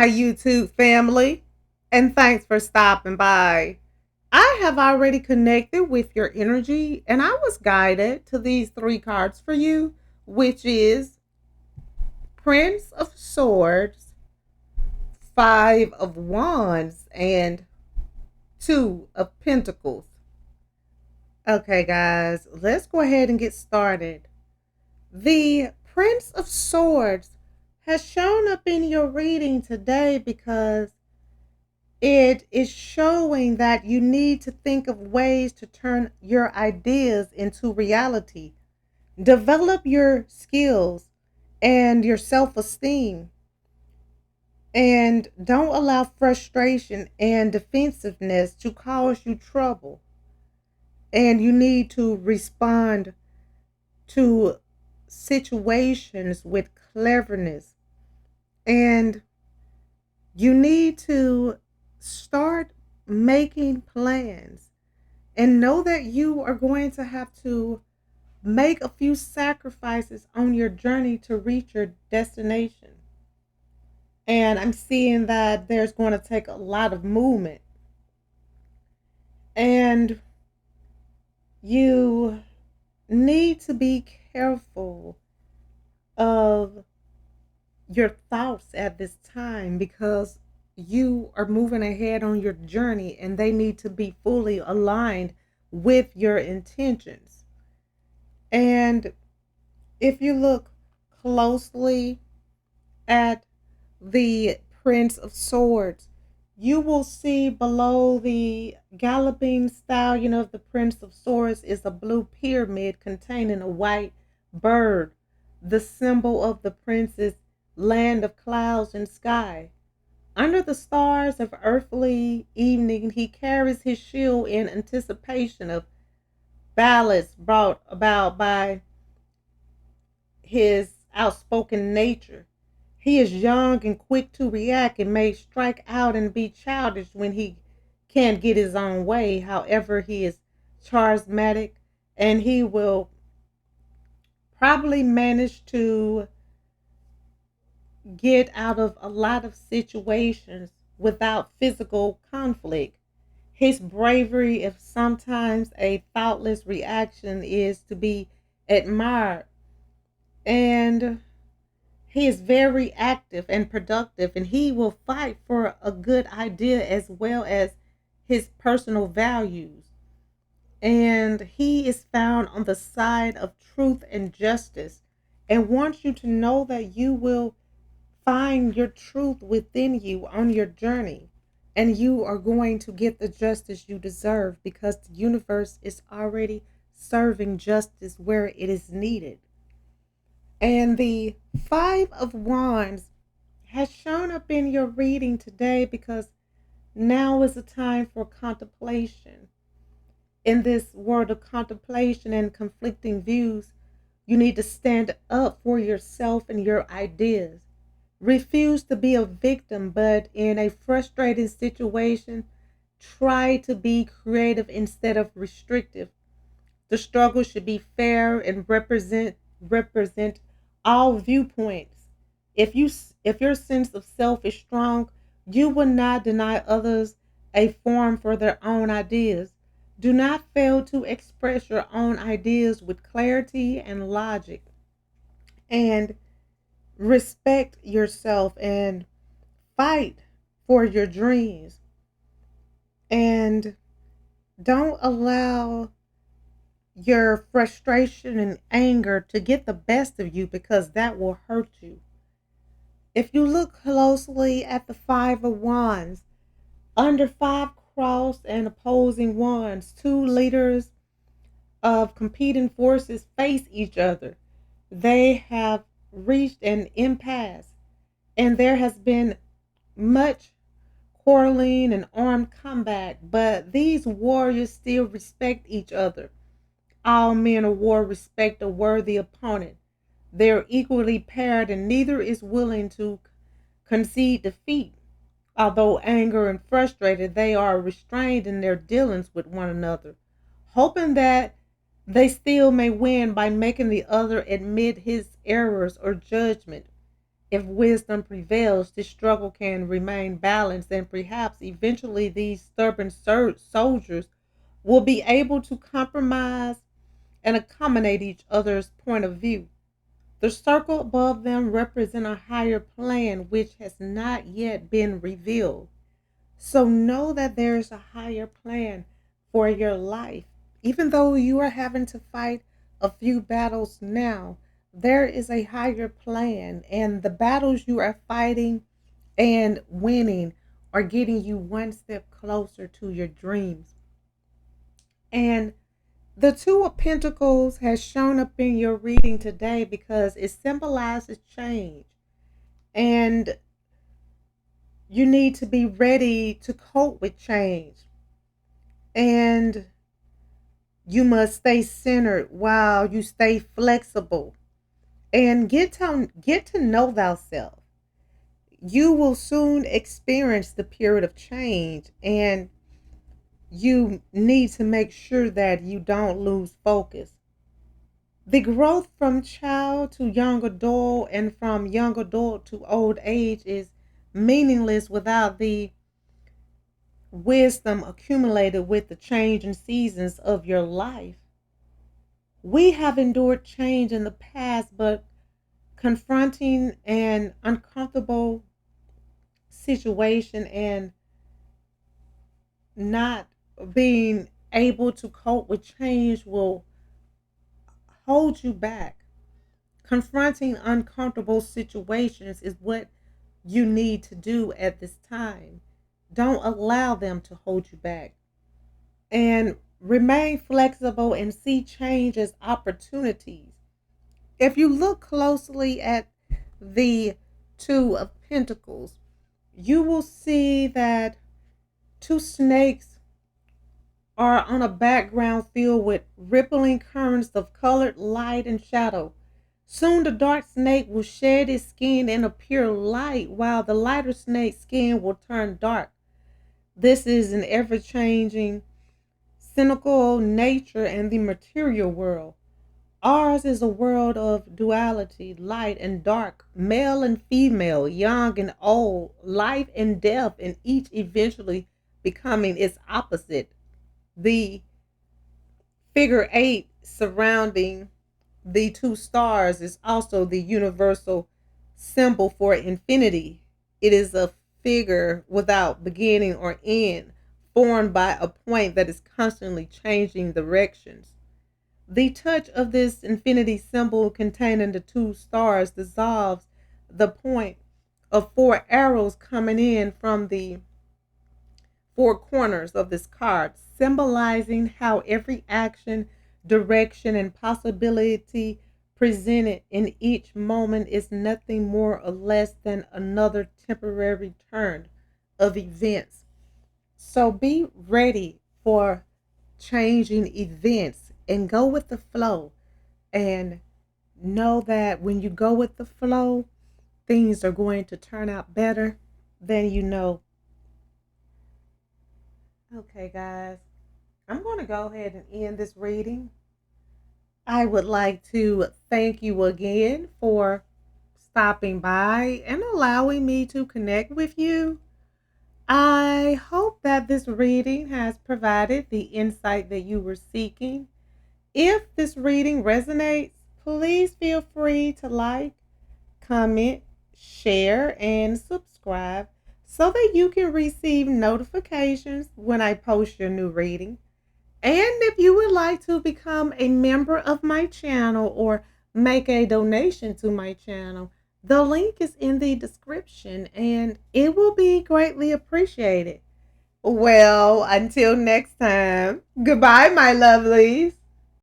Hi, YouTube family, and thanks for stopping by. I have already connected with your energy, and I was guided to these three cards for you, which is Prince of Swords, Five of Wands, and Two of Pentacles. Okay, guys, let's go ahead and get started. The Prince of Swords has shown up in your reading today because it is showing that you need to think of ways to turn your ideas into reality. Develop your skills and your self esteem. And don't allow frustration and defensiveness to cause you trouble. And you need to respond to situations with cleverness. And you need to start making plans and know that you are going to have to make a few sacrifices on your journey to reach your destination. And I'm seeing that there's going to take a lot of movement. And you need to be careful of your thoughts at this time because you are moving ahead on your journey and they need to be fully aligned with your intentions. And if you look closely at the Prince of Swords, you will see below the galloping stallion of the Prince of Swords is a blue pyramid containing a white bird, the symbol of the prince's land of clouds and sky. Under the stars of earthly evening, he carries his shield in anticipation of ballads brought about by his outspoken nature. He is young and quick to react and may strike out and be childish when he can't get his own way. However, he is charismatic and he will probably manage to get out of a lot of situations without physical conflict. His bravery, if sometimes a thoughtless reaction, is to be admired. And he is very active and productive, and he will fight for a good idea as well as his personal values. And he is found on the side of truth and justice and wants you to know that you will find your truth within you on your journey. And you are going to get the justice you deserve because the universe is already serving justice where it is needed. And the Five of Wands has shown up in your reading today because now is the time for contemplation. In this world of contemplation and conflicting views, you need to stand up for yourself and your ideas. Refuse to be a victim, but in a frustrating situation, try to be creative instead of restrictive. The struggle should be fair and represent all viewpoints. If you if your sense of self is strong, you will not deny others a forum for their own ideas. Do not fail to express your own ideas with clarity and logic. And respect yourself and fight for your dreams. And don't allow your frustration and anger to get the best of you because that will hurt you. If you look closely at the Five of Wands, under five crossed and opposing wands, two leaders of competing forces face each other. They have reached an impasse, and there has been much quarreling and armed combat, but these warriors still respect each other. All men of war respect a worthy opponent. They're equally paired, and neither is willing to concede defeat. Although angry and frustrated, they are restrained in their dealings with one another, hoping that they still may win by making the other admit his errors or judgment. If wisdom prevails, this struggle can remain balanced, and perhaps eventually these stubborn soldiers will be able to compromise and accommodate each other's point of view. The circle above them represents a higher plan which has not yet been revealed. So know that there is a higher plan for your life. Even though you are having to fight a few battles now, there is a higher plan, and the battles you are fighting and winning are getting you one step closer to your dreams. And the Two of Pentacles has shown up in your reading today because it symbolizes change. And you need to be ready to cope with change. And you must stay centered while you stay flexible. And get to know thyself. You will soon experience the period of change, and you need to make sure that you don't lose focus. The growth from child to young adult and from young adult to old age is meaningless without the wisdom accumulated with the change and seasons of your life. We have endured change in the past, but confronting an uncomfortable situation and not being able to cope with change will hold you back. Confronting uncomfortable situations is what you need to do at this time. Don't allow them to hold you back. And remain flexible and see change as opportunities. If you look closely at the Two of Pentacles, you will see that two snakes are on a background filled with rippling currents of colored light and shadow. Soon the dark snake will shed its skin and appear light, while the lighter snake's skin will turn dark. This is an ever changing, cynical nature and the material world. Ours is a world of duality, light and dark, male and female, young and old, life and death, and each eventually becoming its opposite. The figure eight surrounding the two stars is also the universal symbol for infinity. It is a figure without beginning or end, formed by a point that is constantly changing directions. The touch of this infinity symbol containing the two stars dissolves the point of four arrows coming in from the four corners of this card, symbolizing how every action, direction, and possibility presented in each moment is nothing more or less than another temporary turn of events. So be ready for changing events and go with the flow, and know that when you go with the flow, things are going to turn out better than you know. Okay, guys, I'm going to go ahead and end this reading. I would like to thank you again for stopping by and allowing me to connect with you. I hope that this reading has provided the insight that you were seeking. If this reading resonates, please feel free to like, comment, share, and subscribe so that you can receive notifications when I post your new reading. And if you would like to become a member of my channel or make a donation to my channel, the link is in the description and it will be greatly appreciated. Well, until next time, goodbye, my lovelies.